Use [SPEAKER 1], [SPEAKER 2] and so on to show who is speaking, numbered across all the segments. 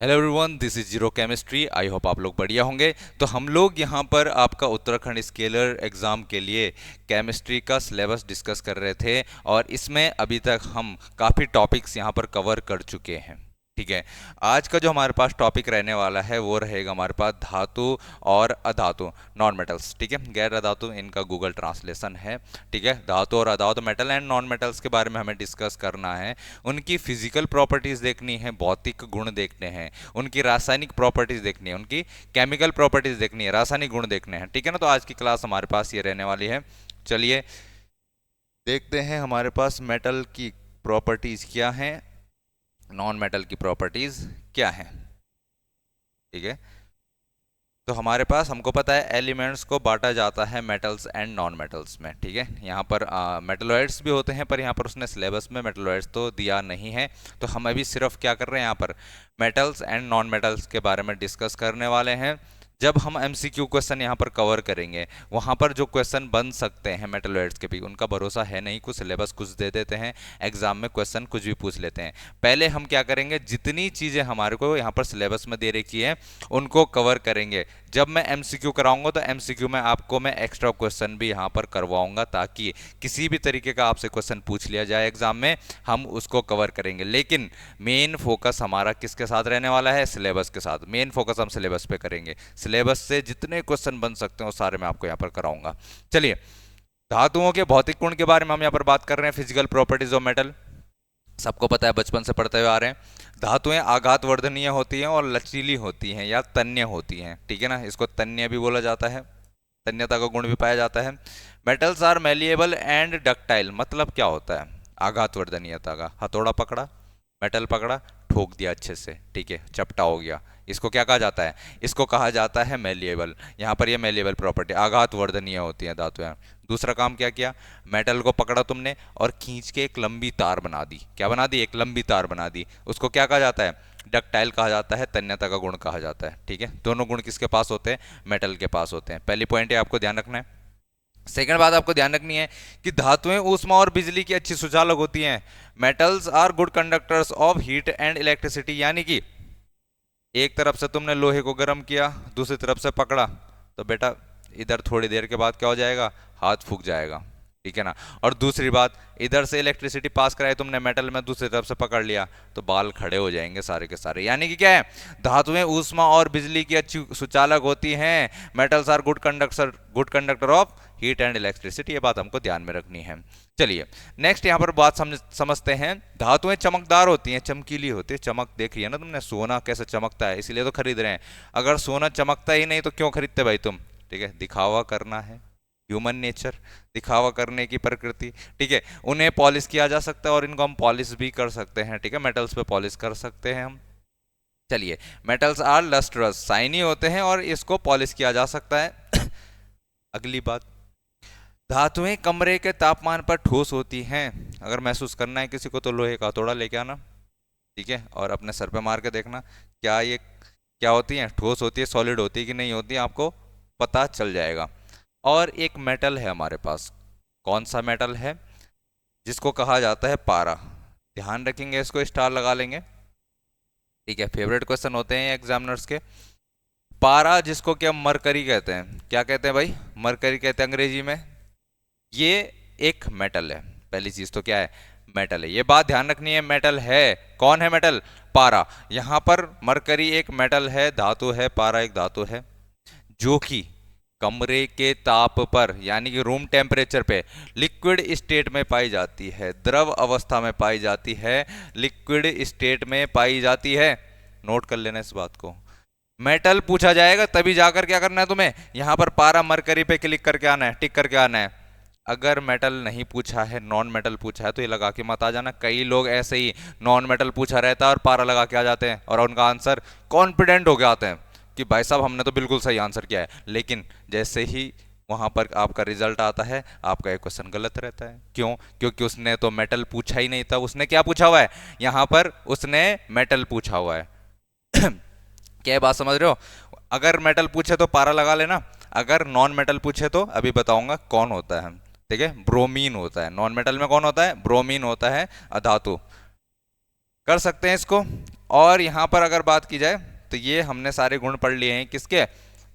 [SPEAKER 1] Hello everyone, this is zero chemistry. I hope आप लोग बढ़िया होंगे। तो हम लोग यहाँ पर आपका उत्तराखंड स्केलर एग्ज़ाम के लिए केमिस्ट्री का सिलेबस डिस्कस कर रहे थे और इसमें अभी तक हम काफ़ी टॉपिक्स यहाँ पर कवर कर चुके हैं। ठीक है। आज का जो हमारे पास टॉपिक रहने वाला है वो रहेगा हमारे पास धातु और अधातु, नॉन मेटल्स। ठीक है, गैर अधातु इनका गूगल ट्रांसलेशन है। ठीक है, धातु और अधातु, मेटल एंड नॉन मेटल्स के बारे में हमें डिस्कस करना है। उनकी फिजिकल प्रॉपर्टीज देखनी है, भौतिक गुण देखने हैं, उनकी रासायनिक प्रॉपर्टीज देखनी है, उनकी केमिकल प्रॉपर्टीज देखनी है, रासायनिक गुण देखने हैं। ठीक है ना, तो आज की क्लास हमारे पास ये रहने वाली है। चलिए देखते हैं हमारे पास मेटल की प्रॉपर्टीज क्या हैं, नॉन मेटल की प्रॉपर्टीज क्या हैं। ठीक है, तो हमारे पास, हमको पता है एलिमेंट्स को बांटा जाता है मेटल्स एंड नॉन मेटल्स में। ठीक है, यहाँ पर मेटलॉइड्स भी होते हैं, पर यहाँ पर उसने सिलेबस में मेटलॉइड्स तो दिया नहीं है। तो हम अभी सिर्फ क्या कर रहे हैं, यहाँ पर मेटल्स एंड नॉन मेटल्स के बारे में डिस्कस करने वाले हैं। जब हम एमसीक्यू क्वेश्चन यहाँ पर कवर करेंगे, वहाँ पर जो क्वेश्चन बन सकते हैं मेटलॉइड्स के भी, उनका भरोसा है नहीं। कुछ सिलेबस कुछ दे देते हैं, एग्जाम में क्वेश्चन कुछ भी पूछ लेते हैं। पहले हम क्या करेंगे, जितनी चीज़ें हमारे को यहाँ पर सिलेबस में दे रखी है उनको कवर करेंगे। जब मैं एमसीक्यू कराऊंगा तो एमसीक्यू में आपको मैं एक्स्ट्रा क्वेश्चन भी यहाँ पर करवाऊंगा, ताकि किसी भी तरीके का आपसे क्वेश्चन पूछ लिया जाए एग्जाम में, हम उसको कवर करेंगे। लेकिन मेन फोकस हमारा किसके साथ रहने वाला है, सिलेबस के साथ। मेन फोकस हम सिलेबस पे करेंगे। सिलेबस से जितने क्वेश्चन बन सकते हैं वो सारे मैं आपको यहाँ पर कराऊंगा। चलिए, धातुओं के भौतिक गुण के बारे में हम यहाँ पर बात कर रहे हैं, फिजिकल प्रॉपर्टीज ऑफ मेटल। सबको पता है, बचपन से पढ़ते हुए आ रहे हैं। धातुएं आघात वर्धनीय होती हैं और लचीली होती हैं या तन्य होती हैं। ठीक है ना, इसको तन्य भी बोला जाता है, तन्यता का गुण भी पाया जाता है। Metals are malleable and ductile, मतलब क्या होता है आघात वर्धनीयता का, हथौड़ा पकड़ा, मेटल पकड़ा, ठोक दिया अच्छे से, ठीक है, चपटा हो गया, इसको क्या कहा जाता है, इसको कहा जाता है मेलिएबल। यहाँ पर ये मेलिएबल प्रॉपर्टी, आघात वर्धनीय होती है धातुएं। दूसरा काम क्या किया, मेटल को पकड़ा तुमने और खींच के एक लंबी तार बना दी। क्या बना दी, एक लंबी तार बना दी। उसको क्या कहा जाता है, डक्टाइल कहा जाता है, तन्यता का गुण कहा जाता है। ठीक है, दोनों गुण किसके पास होते हैं, मेटल के पास होते हैं। पहली पॉइंट है, आपको ध्यान रखना है। सेकंड बात आपको ध्यान रखनी है कि धातुएं ऊष्मा और बिजली की अच्छी सुचालक होती हैं। Metals are good conductors of heat and electricity, यानी कि एक तरफ से तुमने लोहे को गर्म किया, दूसरी तरफ से पकड़ा, तो बेटा इधर थोड़ी देर के बाद क्या हो जाएगा, हाथ फूक जाएगा। ठीक है ना। और दूसरी बात, इधर से इलेक्ट्रिसिटी पास कराई तुमने मेटल में, दूसरी तरफ से पकड़ लिया, तो बाल खड़े हो जाएंगे सारे के सारे। यानी कि क्या है, धातुएं ऊष्मा और बिजली की अच्छी सुचालक होती हैं। Metals are good conductor of heat and electricity, ये बात हमको ध्यान में रखनी है। चलिए नेक्स्ट यहाँ पर बात समझते हैं। धातुएं चमकदार होती हैं, चमकीली होती है। चमक देख रही है ना तुमने, सोना कैसे चमकता है, इसीलिए तो खरीद रहे हैं। अगर सोना चमकता ही नहीं तो क्यों खरीदते भाई तुम। ठीक है, दिखावा करना है, ह्यूमन नेचर, दिखावा करने की प्रकृति। ठीक है, उन्हें पॉलिश किया जा सकता है और इनको हम पॉलिश भी कर सकते हैं। ठीक है, मेटल्स पे पॉलिश कर सकते हैं हम। चलिए, मेटल्स आर लस्ट्रस, शाइनी होते हैं और इसको पॉलिश किया जा सकता है। अगली बात, धातुएं कमरे के तापमान पर ठोस होती हैं। अगर महसूस करना है किसी को तो लोहे का हथौड़ा लेके आना, ठीक है, और अपने सर पे मार के देखना, क्या ये क्या होती है, ठोस होती है, सॉलिड होती है कि नहीं होती है, आपको पता चल जाएगा। और एक मेटल है हमारे पास, कौन सा मेटल है, जिसको कहा जाता है पारा। ध्यान रखेंगे, इसको स्टार लगा लेंगे। ठीक है, फेवरेट क्वेश्चन होते हैं एग्जामिनर्स के। पारा, जिसको क्या मरकरी कहते हैं, क्या कहते हैं भाई, मरकरी कहते हैं अंग्रेजी में। ये एक मेटल है। पहली चीज तो क्या है, मेटल है, ये बात ध्यान रखनी है, मेटल है। कौन है मेटल, पारा। यहां पर मरकरी एक मेटल है, धातु है, पारा एक धातु है, जो कि कमरे के ताप पर यानी कि रूम टेम्परेचर पे लिक्विड स्टेट में पाई जाती है, द्रव अवस्था में पाई जाती है, लिक्विड स्टेट में पाई जाती है। नोट कर लेना इस बात को। मेटल पूछा जाएगा तभी जाकर क्या करना है तुम्हें, यहां पर पारा मरकरी पे क्लिक करके आना है, टिक करके आना है। अगर मेटल नहीं पूछा है, नॉन मेटल पूछा है, तो ये लगा के मत आ जाना। कई लोग ऐसे ही नॉन मेटल पूछा रहता है और पारा लगा के आ जाते हैं और उनका आंसर कॉन्फिडेंट हो गए आते हैं कि भाई साहब हमने तो बिल्कुल सही आंसर किया है। लेकिन जैसे ही वहां पर आपका रिजल्ट आता है, आपका एक क्वेश्चन गलत रहता है। क्यों, क्योंकि उसने तो मेटल पूछा ही नहीं था। उसने क्या पूछा हुआ है, यहां पर उसने मेटल पूछा हुआ है। क्या बात समझ रहे हो। अगर मेटल पूछे तो पारा लगा लेना, अगर नॉन मेटल पूछे तो अभी बताऊंगा कौन होता है। ठीक है, ब्रोमीन होता है। नॉन मेटल में कौन होता है, ब्रोमीन होता है, अधातु। कर सकते हैं इसको, और यहाँ पर अगर बात की जाए तो ये हमने सारे गुण पढ़ लिए हैं किसके,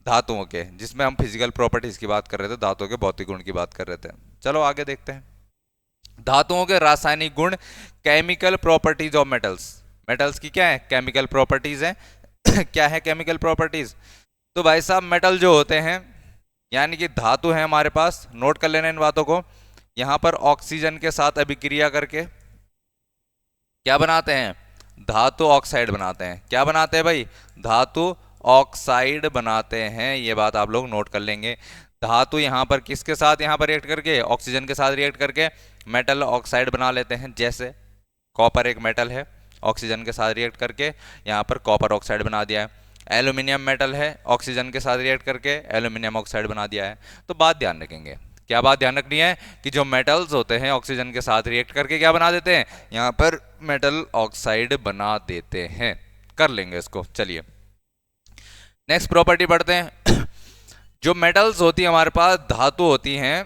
[SPEAKER 1] धातुओं के, जिसमें हम फिजिकल प्रॉपर्टीज की बात कर रहे थे, धातुओं के भौतिक गुण की बात कर रहे थे। चलो आगे देखते हैं धातुओं के रासायनिक गुण, chemical properties of metals. Metals की क्या है, केमिकल प्रॉपर्टीज है। क्या है केमिकल प्रॉपर्टीज, तो भाई साहब मेटल जो होते हैं यानी कि धातु है हमारे पास, नोट कर लेना इन बातों को, यहां पर ऑक्सीजन के साथ अभिक्रिया करके क्या बनाते हैं, धातु ऑक्साइड बनाते हैं। क्या बनाते हैं भाई, धातु ऑक्साइड बनाते हैं। ये बात आप लोग नोट कर लेंगे। धातु यहां पर किसके साथ, यहां पर रिएक्ट करके, ऑक्सीजन के साथ रिएक्ट करके मेटल ऑक्साइड बना लेते हैं। जैसे कॉपर एक मेटल है, ऑक्सीजन के साथ रिएक्ट करके यहां पर कॉपर ऑक्साइड बना दिया है। एल्यूमिनियम मेटल है, ऑक्सीजन के साथ रिएक्ट करके एल्यूमिनियम ऑक्साइड बना दिया है। तो बात ध्यान रखेंगे, क्या बात ध्यान रखनी है कि जो मेटल्स होते हैं ऑक्सीजन के साथ रिएक्ट करके क्या बना देते हैं, यहां पर मेटल ऑक्साइड बना देते हैं। कर लेंगे इसको। चलिए नेक्स्ट प्रॉपर्टी पढ़ते हैं। जो मेटल्स होती है हमारे पास, धातु होती हैं,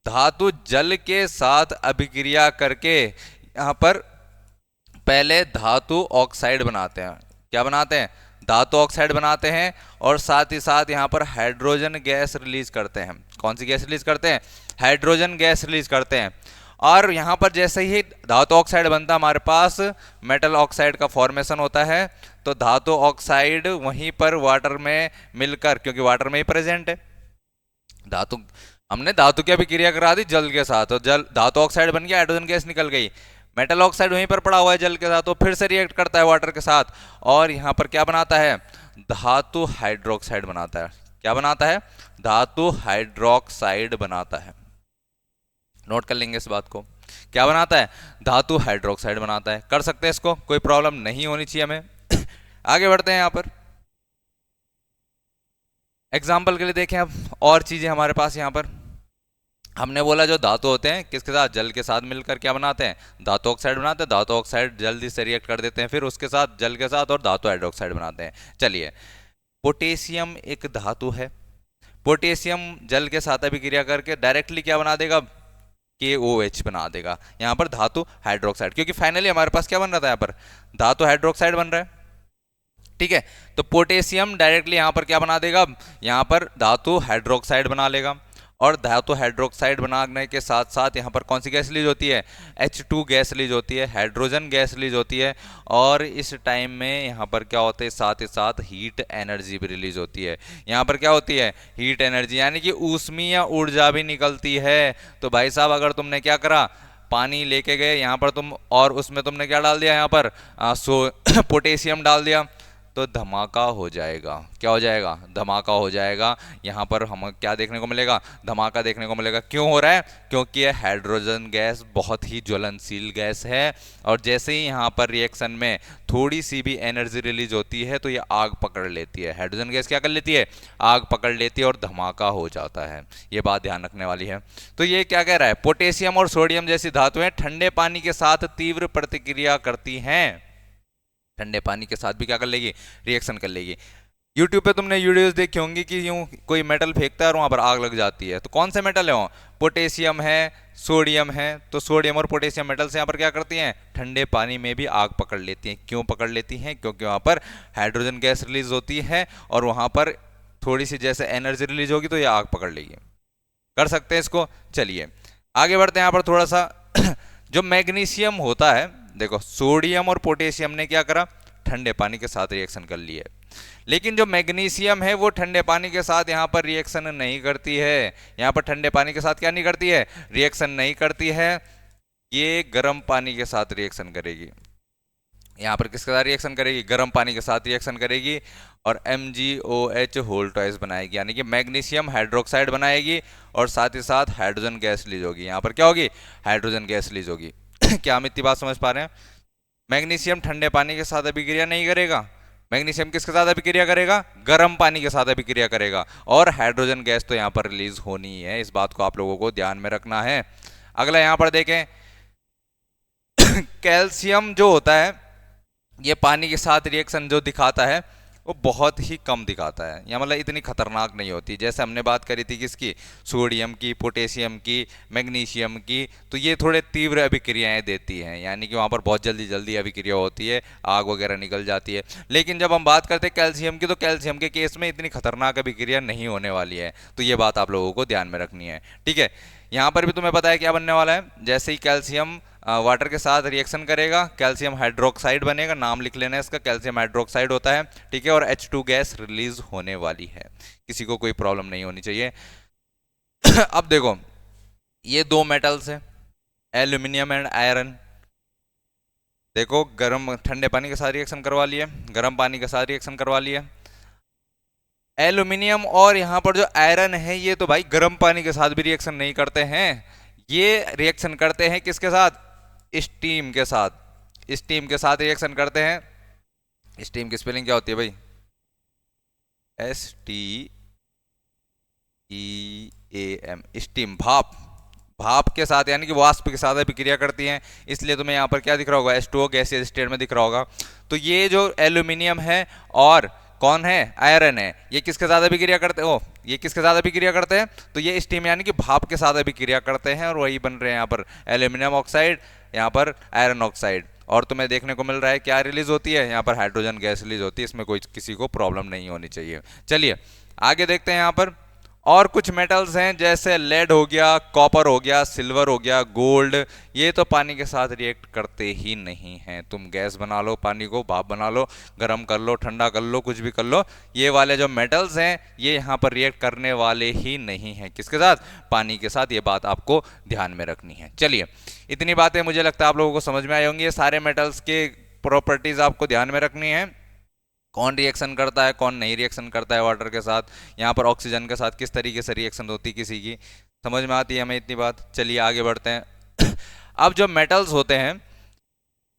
[SPEAKER 1] धातु जल के साथ अभिक्रिया करके यहां पर पहले धातु ऑक्साइड बनाते हैं। क्या बनाते हैं, धातु ऑक्साइड बनाते हैं और साथ ही साथ यहां पर हाइड्रोजन गैस रिलीज करते हैं। कौन सी गैस रिलीज करते हैं, हाइड्रोजन गैस रिलीज करते हैं। और यहां पर जैसे ही धातु ऑक्साइड बनता है हमारे पास मेटल ऑक्साइड का फॉर्मेशन होता है। तो धातु ऑक्साइड वहीं पर वाटर में मिलकर, क्योंकि वाटर में ही प्रेजेंट है, धातु हमने धातु की अभिक्रिया करा दी जल के साथ, और जल धातु ऑक्साइड बन गया, हाइड्रोजन गैस निकल गई, मेटल ऑक्साइड वहीं पर पड़ा हुआ है जल के साथ, तो फिर से रिएक्ट करता है वाटर के साथ और यहां पर क्या बनाता है, धातु हाइड्रोक्साइड बनाता है। क्या बनाता है, धातु हाइड्रोक्साइड बनाता है। नोट कर लेंगे इस बात को, क्या बनाता है, धातु हाइड्रोक्साइड बनाता है। कर सकते हैं इसको, कोई प्रॉब्लम नहीं होनी चाहिए हमें। आगे बढ़ते हैं। यहां पर एग्जाम्पल के लिए देखें अब और चीजें हमारे पास। यहां पर हमने बोला जो धातु होते हैं किसके साथ, जल के साथ मिलकर क्या बनाते हैं, धातु ऑक्साइड बनाते हैं। धातु ऑक्साइड जल्दी से रिएक्ट कर देते हैं फिर उसके साथ, जल के साथ, और धातु हाइड्रोक्साइड बनाते हैं। चलिए पोटेशियम एक धातु है, पोटेशियम जल के साथ अभिक्रिया करके डायरेक्टली क्या बना देगा, KOH बना देगा। यहां पर धातु हाइड्रोक्साइड, क्योंकि फाइनली हमारे पास क्या बन रहा था, यहां पर धातु हाइड्रोक्साइड बन रहा है। ठीक है, तो पोटेशियम डायरेक्टली यहां पर क्या बना देगा, यहां पर धातु हाइड्रोक्साइड बना लेगा। और धातु हाइड्रोक्साइड बनाने के साथ साथ यहाँ पर कौन सी गैस रिलीज होती है, H2 गैस रिलीज होती है, हाइड्रोजन गैस रिलीज होती है। और इस टाइम में यहाँ पर क्या होता है, साथ ही साथ हीट एनर्जी भी रिलीज होती है। यहाँ पर क्या होती है, हीट एनर्जी, यानी कि ऊष्मीय ऊर्जा भी निकलती है। तो भाई साहब अगर तुमने क्या करा, पानी लेके गए यहाँ पर तुम, और उसमें तुमने क्या डाल दिया, यहाँ पर पोटेशियम डाल दिया, तो धमाका हो जाएगा। क्या हो जाएगा, धमाका हो जाएगा। यहाँ पर हम क्या देखने को मिलेगा, धमाका देखने को मिलेगा। क्यों हो रहा है, क्योंकि ये हाइड्रोजन गैस बहुत ही ज्वलनशील गैस है, और जैसे ही यहाँ पर रिएक्शन में थोड़ी सी भी एनर्जी रिलीज होती है तो ये आग पकड़ लेती है। हाइड्रोजन गैस क्या कर लेती है, आग पकड़ लेती है और धमाका हो जाता है। ये बात ध्यान रखने वाली है। तो ये क्या कह रहा है, पोटेशियम और सोडियम जैसी धातुएं ठंडे पानी के साथ तीव्र प्रतिक्रिया करती हैं। ठंडे पानी के साथ भी क्या कर लेगी, रिएक्शन कर लेगी। यूट्यूब पे तुमने वीडियोस देखी होंगी कि यूं कोई मेटल फेंकता है और वहां पर आग लग जाती है। तो कौन से मेटल है वो, पोटेशियम है, सोडियम है। तो सोडियम और पोटेशियम मेटल्स यहाँ पर क्या करती हैं, ठंडे पानी में भी आग पकड़ लेती हैं। क्यों पकड़ लेती हैं, क्योंकि वहां पर हाइड्रोजन गैस रिलीज होती है और वहां पर थोड़ी सी जैसे एनर्जी रिलीज होगी तो ये आग पकड़ लेगी। कर सकते हैं इसको। चलिए आगे बढ़ते हैं। यहाँ पर थोड़ा सा जो मैग्नीशियम होता है, देखो सोडियम और पोटेशियम ने क्या करा, ठंडे पानी के साथ रिएक्शन कर ली है। लेकिन जो मैग्नीशियम है वो ठंडे पानी के साथ यहाँ पर रिएक्शन नहीं करती है। यहाँ पर ठंडे पानी के साथ क्या नहीं करती है, रिएक्शन नहीं करती है। ये गर्म पानी के साथ रिएक्शन करेगी। यहाँ पर किसके साथ रिएक्शन करेगी, गर्म पानी के साथ रिएक्शन करेगी और MgOH होल ट्वाइस बनाएगी, यानी कि मैग्नीशियम हाइड्रोक्साइड बनाएगी और साथ ही साथ हाइड्रोजन गैस रिलीज होगी। यहाँ पर क्या होगी, हाइड्रोजन गैस रिलीज होगी। क्या हम इतनी बात समझ पा रहे हैं। मैग्नीशियम ठंडे पानी के साथ अभिक्रिया नहीं करेगा, मैग्नीशियम किसके साथ अभिक्रिया करेगा, गर्म पानी के साथ अभिक्रिया करेगा, और हाइड्रोजन गैस तो यहाँ पर रिलीज होनी है। इस बात को आप लोगों को ध्यान में रखना है। अगला यहाँ पर देखें, कैल्शियम जो होता है ये पानी के साथ रिएक्शन जो दिखाता है, वो बहुत ही कम दिखाता है, या मतलब इतनी खतरनाक नहीं होती। जैसे हमने बात करी थी किसकी, सोडियम की, पोटेशियम की, मैग्नीशियम की, तो ये थोड़े तीव्र अभिक्रियाएं देती हैं, यानी कि वहाँ पर बहुत जल्दी जल्दी अभिक्रिया होती है, आग वगैरह निकल जाती है। लेकिन जब हम बात करते हैं कैल्शियम की, तो कैल्शियम के केस में इतनी खतरनाक अभिक्रिया नहीं होने वाली है, तो ये बात आप लोगों को ध्यान में रखनी है। ठीक है, यहाँ पर भी तुम्हें पता है क्या बनने वाला है। जैसे ही कैल्शियम वाटर के साथ रिएक्शन करेगा, कैल्शियम हाइड्रोक्साइड बनेगा, नाम लिख लेना है इसका, कैल्शियम हाइड्रोक्साइड होता है। ठीक है, और H2 गैस रिलीज होने वाली है, किसी को कोई प्रॉब्लम नहीं होनी चाहिए। अब देखो, ये दो मेटल्स हैं, एल्यूमिनियम एंड आयरन। देखो, गर्म ठंडे पानी के साथ रिएक्शन करवा लिए, गर्म पानी के साथ रिएक्शन करवा लिए। एल्यूमिनियम और यहाँ पर जो आयरन है, ये तो भाई गर्म पानी के साथ भी रिएक्शन नहीं करते हैं, ये रिएक्शन करते हैं किसके साथ, स्टीम के साथ। स्टीम के साथ रिएक्शन करते हैं। स्टीम की स्पेलिंग क्या होती है भाई, STEAM, स्टीम, भाप। भाप के साथ यानी कि वाष्प के साथ अभिक्रिया करती हैं, इसलिए तुम्हें यहाँ पर क्या दिख रहा होगा, H2O गैसियस स्टेट में दिख रहा होगा। तो ये जो एल्यूमिनियम है और कौन है, आयरन है, ये किसके साथ अभिक्रिया करते हो, ये किसके साथ अभिक्रिया करते हैं, तो ये स्टीम यानी कि भाप के साथ अभिक्रिया करते हैं, और वही बन रहे हैं यहाँ पर एल्यूमिनियम ऑक्साइड, यहाँ पर आयरन ऑक्साइड। और तुम्हें देखने को मिल रहा है क्या रिलीज होती है, यहाँ पर हाइड्रोजन गैस रिलीज होती है, इसमें कोई किसी को प्रॉब्लम नहीं होनी चाहिए। चलिए आगे देखते हैं। यहाँ पर और कुछ मेटल्स हैं, जैसे लेड हो गया, कॉपर हो गया, सिल्वर हो गया, गोल्ड, ये तो पानी के साथ रिएक्ट करते ही नहीं हैं। तुम गैस बना लो, पानी को भाप बना लो, गर्म कर लो, ठंडा कर लो, कुछ भी कर लो, ये वाले जो मेटल्स हैं ये यहाँ पर रिएक्ट करने वाले ही नहीं हैं, किसके साथ, पानी के साथ। ये बात आपको ध्यान में रखनी है। चलिए, इतनी बातें मुझे लगता है आप लोगों को समझ में आई होंगी। ये सारे मेटल्स के प्रॉपर्टीज आपको ध्यान में रखनी है, कौन रिएक्शन करता है, कौन नहीं रिएक्शन करता है वाटर के साथ, यहाँ पर ऑक्सीजन के साथ किस तरीके से रिएक्शन होती है किसी की, समझ में आती है हमें इतनी बात। चलिए आगे बढ़ते हैं। अब जो मेटल्स होते हैं,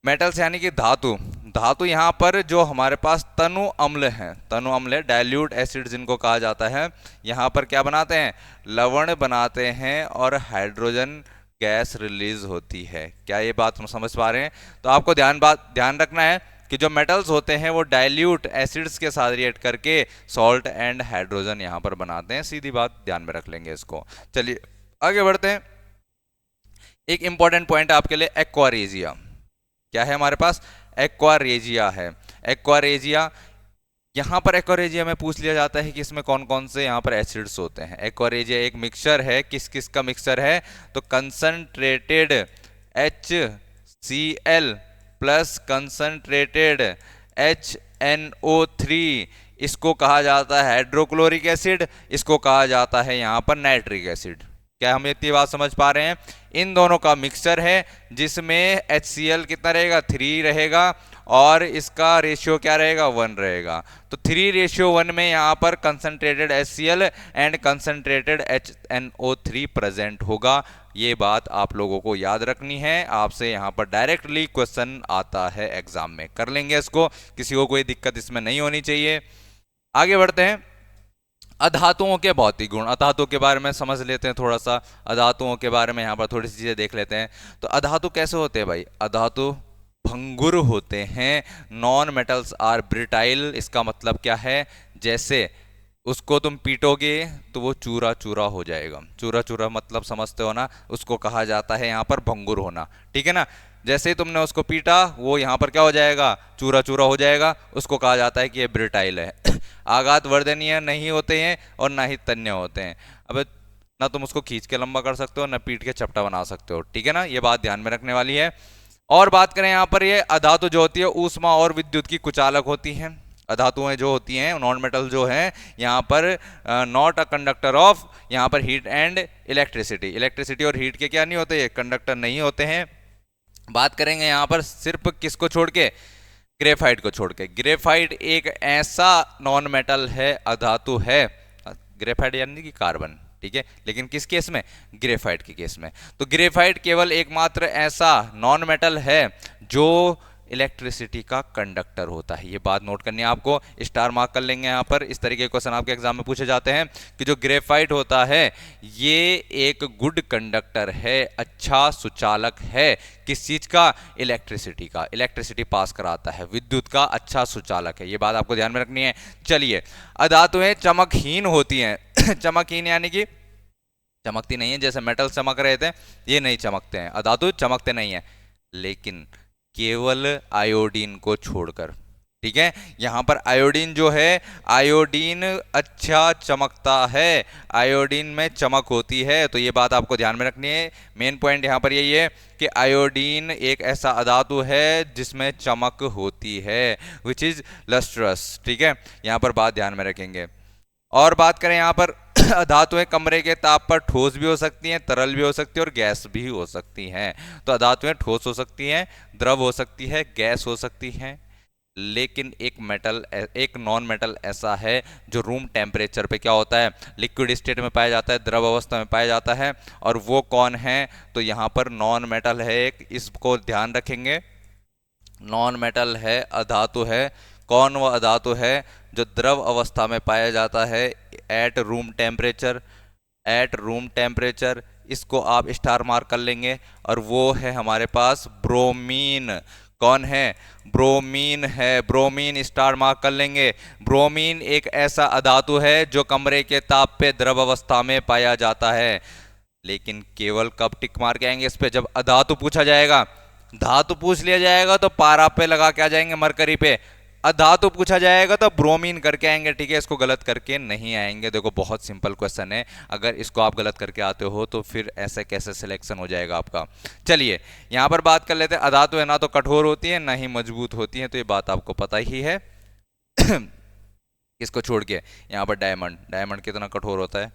[SPEAKER 1] मेटल्स यानी कि धातु, धातु यहाँ पर जो हमारे पास तनु अम्ल हैं, तनु अम्ल है, डाइल्यूट एसिड जिनको कहा जाता है, यहाँ पर क्या बनाते हैं, लवण बनाते हैं और हाइड्रोजन गैस रिलीज होती है। क्या ये बात हम समझ पा रहे हैं। तो आपको ध्यान रखना है कि जो मेटल्स होते हैं वो डाइल्यूट एसिड्स के साथ रिएक्ट करके सॉल्ट एंड हाइड्रोजन यहाँ पर बनाते हैं, सीधी बात, ध्यान में रख लेंगे इसको। चलिए आगे बढ़ते हैं। एक इंपॉर्टेंट पॉइंट आपके लिए, एक्वारेजिया। क्या है हमारे पास, एक्वारेजिया है। एक्वारेजिया, यहाँ पर एक्वारेजिया में पूछ लिया जाता है कि इसमें कौन कौन से यहाँ पर एसिड्स होते हैं। एक्वारेजिया एक मिक्सचर है, किस किस का मिक्सचर है, तो concentrated HCl plus concentrated HNO3, इसको कहा जाता है हाइड्रोक्लोरिक एसिड, इसको कहा जाता है यहाँ पर नाइट्रिक एसिड। क्या हम इतनी बात समझ पा रहे हैं। इन दोनों का मिक्सचर है जिसमें HCl कितना रहेगा, 3 रहेगा, और इसका रेशियो क्या रहेगा, 1 रहेगा। तो 3:1 में यहाँ पर concentrated HCl and concentrated HNO3 present होगा। ये बात आप लोगों को याद रखनी है, आपसे यहाँ पर डायरेक्टली क्वेश्चन आता है एग्जाम में, कर लेंगे इसको, किसी को कोई दिक्कत इसमें नहीं होनी चाहिए। आगे बढ़ते हैं। अधातुओं के भौतिक गुण, अधातु के बारे में समझ लेते हैं थोड़ा सा, अधातुओं के बारे में यहाँ पर थोड़ी सी चीजें देख लेते हैं। तो अधातु कैसे होते हैं भाई, अधातु भंगुर होते हैं। नॉन मेटल्स आर ब्रिटाइल, इसका मतलब क्या है, जैसे उसको तुम पीटोगे तो वो चूरा चूरा हो जाएगा। चूरा चूरा मतलब समझते हो ना, उसको कहा जाता है यहाँ पर भंगुर होना, ठीक है ना। जैसे ही तुमने उसको पीटा वो यहाँ पर क्या हो जाएगा, चूरा चूरा हो जाएगा, उसको कहा जाता है कि ये ब्रिटाइल है। आघात वर्धनीय नहीं होते हैं और ना ही तन्य होते हैं। अब ना तुम उसको खींच के लंबा कर सकते हो, ना पीट के चपटा बना सकते हो, ठीक है ना, ये बात ध्यान में रखने वाली है। और बात करें यहाँ पर, ये अधातु जो होती है ऊष्मा और विद्युत की कुचालक होती हैं। अधातुएं जो होती हैं, नॉन मेटल जो हैं, यहाँ पर नॉट अ कंडक्टर ऑफ, यहाँ पर हीट एंड इलेक्ट्रिसिटी, इलेक्ट्रिसिटी और हीट के क्या नहीं होते, ये कंडक्टर नहीं होते हैं। बात करेंगे यहाँ पर सिर्फ किसको छोड़ के, ग्रेफाइट को छोड़ के। ग्रेफाइट एक ऐसा नॉन मेटल है, अधातु है, ग्रेफाइट यानी कि कार्बन, ठीक है, लेकिन किस केस में, ग्रेफाइट के केस में। तो ग्रेफाइट केवल एकमात्र ऐसा नॉन मेटल है जो इलेक्ट्रिसिटी का कंडक्टर होता है। ये बात नोट करनी है आपको, स्टार मार्क कर लेंगे यहाँ पर। इस तरीके के क्वेश्चन आपके एग्जाम में पूछे जाते हैं कि जो ग्रेफाइट होता है ये एक गुड कंडक्टर है, अच्छा सुचालक है। किस चीज का? इलेक्ट्रिसिटी का। इलेक्ट्रिसिटी पास कराता है, विद्युत का अच्छा सुचालक है। ये बात आपको ध्यान में रखनी है। चलिए, अधातुएं चमकहीन होती हैं चमकहीन यानी कि चमकती नहीं है, जैसे मेटल चमक रहे थे, ये नहीं चमकते हैं, अधातु चमकते नहीं है, लेकिन केवल आयोडीन को छोड़कर। ठीक है, यहां पर आयोडीन जो है, आयोडीन अच्छा चमकता है, आयोडीन में चमक होती है। तो ये बात आपको ध्यान में रखनी है। मेन पॉइंट यहां पर यही है कि आयोडीन एक ऐसा अधातु है जिसमें चमक होती है, विच इज लस्ट्रस। ठीक है, यहां पर बात ध्यान में रखेंगे। और बात करें यहां पर धातुएं कमरे के ताप पर ठोस भी हो सकती हैं, तरल भी हो सकती है और गैस भी हो सकती हैं। तो धातुएं ठोस हो सकती हैं, द्रव हो सकती है, गैस हो सकती हैं। लेकिन एक नॉन मेटल ऐसा है जो रूम टेम्परेचर पे क्या होता है, लिक्विड स्टेट में पाया जाता है, द्रव अवस्था में पाया जाता है। और वो कौन है? तो यहाँ पर नॉन मेटल है एक, इसको ध्यान रखेंगे। नॉन मेटल है, अधातु है। कौन वो अधातु है? जो द्रव अवस्था में पाया जाता है at room temperature. At room temperature, इसको आप स्टार मार्क कर लेंगे। और वो है हमारे पास ब्रोमीन। कौन है? ब्रोमीन है। ब्रोमीन स्टार मार्क कर लेंगे। ब्रोमीन एक ऐसा अधातु है जो कमरे के ताप पे द्रव अवस्था में पाया जाता है। लेकिन केवल कब टिक मार के आएंगे इस पे? जब अधातु पूछा जाएगा। धातु पूछ लिया जाएगा तो पारा पे लगा के आ जाएंगे, मरकरी पे। अधातु पूछा जाएगा तो ब्रोमीन करके आएंगे। ठीक है, इसको गलत करके नहीं आएंगे। देखो, बहुत सिंपल क्वेश्चन है, अगर इसको आप गलत करके आते हो तो फिर ऐसे कैसे सिलेक्शन हो जाएगा आपका। चलिए, यहां पर बात कर लेते हैं। अधातु है ना तो कठोर होती है, ना ही मजबूत होती है, तो ये बात आपको पता ही है। इसको छोड़ के यहां पर डायमंड, डायमंड कितना कठोर होता है।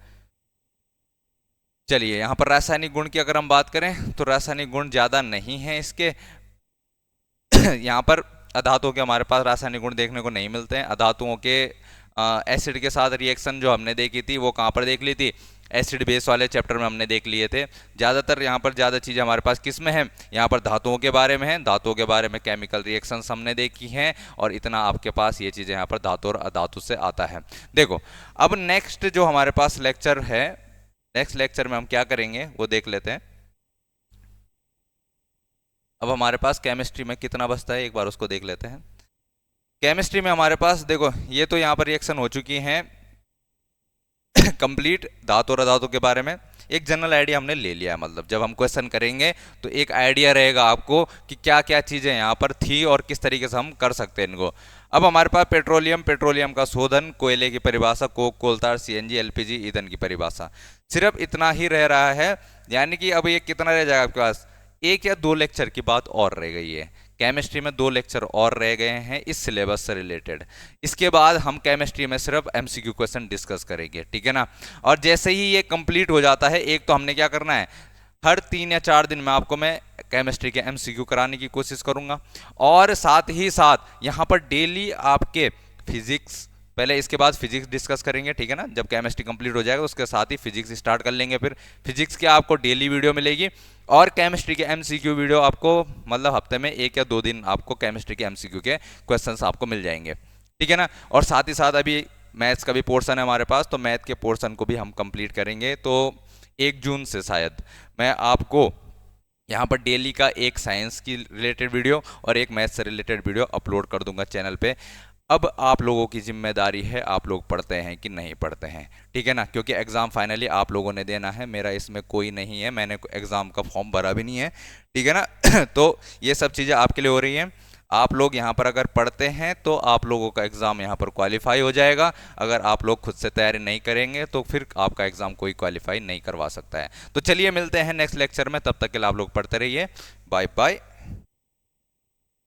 [SPEAKER 1] चलिए, यहां पर रासायनिक गुण की अगर हम बात करें तो रासायनिक गुण ज्यादा नहीं है इसके। यहां पर अधातुओं के हमारे पास रासायनिक गुण देखने को नहीं मिलते हैं। अधातुओं के एसिड के साथ रिएक्शन जो हमने देखी थी वो कहाँ पर देख ली थी? एसिड बेस वाले चैप्टर में हमने देख लिए थे। ज़्यादातर यहाँ पर ज़्यादा चीज़ें हमारे पास किस में है? यहाँ पर धातुओं के बारे में है। धातुओं के बारे में केमिकल रिएक्शंस हमने देखी हैं, और इतना आपके पास ये चीज़ें यहाँ पर धातु और अधातु से आता है। देखो, अब नेक्स्ट जो हमारे पास लेक्चर है, नेक्स्ट लेक्चर में हम क्या करेंगे वो देख लेते हैं। अब हमारे पास केमिस्ट्री में कितना बचता है एक बार उसको देख लेते हैं। केमिस्ट्री में हमारे पास देखो, ये तो यहाँ पर रिएक्शन हो चुकी हैं कंप्लीट धातु और अधातु के बारे में। एक जनरल आइडिया हमने ले लिया है, मतलब जब हम क्वेश्चन करेंगे तो एक आइडिया रहेगा आपको कि क्या क्या चीज़ें यहाँ पर थी और किस तरीके से हम कर सकते हैं इनको। अब हमारे पास पेट्रोलियम, पेट्रोलियम का शोधन, कोयले की परिभाषा, कोक, कोलतार, सीएनजी, एलपीजी, ईंधन की परिभाषा, सिर्फ इतना ही रह रहा है। यानी कि अब ये कितना रह जाएगा आपके पास? एक या दो लेक्चर की बात और रह गई है। केमिस्ट्री में 2 लेक्चर और रह गए हैं इस सिलेबस से रिलेटेड। इसके बाद हम केमिस्ट्री में सिर्फ एमसीक्यू क्वेश्चन डिस्कस करेंगे, ठीक है ना। और जैसे ही ये कंप्लीट हो जाता है, एक तो हमने क्या करना है, हर 3 या 4 दिन में आपको मैं केमिस्ट्री के एमसीक्यू कराने की कोशिश करूंगा। और साथ ही साथ यहाँ पर डेली आपके फिजिक्स, पहले इसके बाद फिजिक्स डिस्कस करेंगे, ठीक है ना। जब केमिस्ट्री कंप्लीट हो जाएगा उसके साथ ही फिजिक्स स्टार्ट कर लेंगे। फिर फिजिक्स की आपको डेली वीडियो मिलेगी, और केमिस्ट्री के एमसीक्यू वीडियो आपको मतलब हफ्ते में 1 या 2 दिन आपको केमिस्ट्री के एमसीक्यू के क्वेश्चंस आपको मिल जाएंगे, ठीक है ना। और साथ ही साथ अभी मैथ्स का भी पोर्शन है हमारे पास, तो मैथ के पोर्शन को भी हम कंप्लीट करेंगे। तो 1 जून से शायद मैं आपको यहाँ पर डेली का एक साइंस की रिलेटेड वीडियो और एक मैथ्स से रिलेटेड वीडियो अपलोड कर दूंगा चैनल पे। अब आप लोगों की जिम्मेदारी है, आप लोग पढ़ते हैं कि नहीं पढ़ते हैं, ठीक है ना। क्योंकि एग्ज़ाम फाइनली आप लोगों ने देना है, मेरा इसमें कोई नहीं है, मैंने एग्ज़ाम का फॉर्म भरा भी नहीं है, ठीक है ना। तो ये सब चीज़ें आपके लिए हो रही हैं। आप लोग यहाँ पर अगर पढ़ते हैं तो आप लोगों का एग्ज़ाम यहाँ पर क्वालिफाई हो जाएगा। अगर आप लोग खुद से तैयारी नहीं करेंगे तो फिर आपका एग्ज़ाम कोई क्वालिफाई नहीं करवा सकता है। तो चलिए मिलते हैं नेक्स्ट लेक्चर में, तब तक के लिए आप लोग पढ़ते रहिए। Bye bye.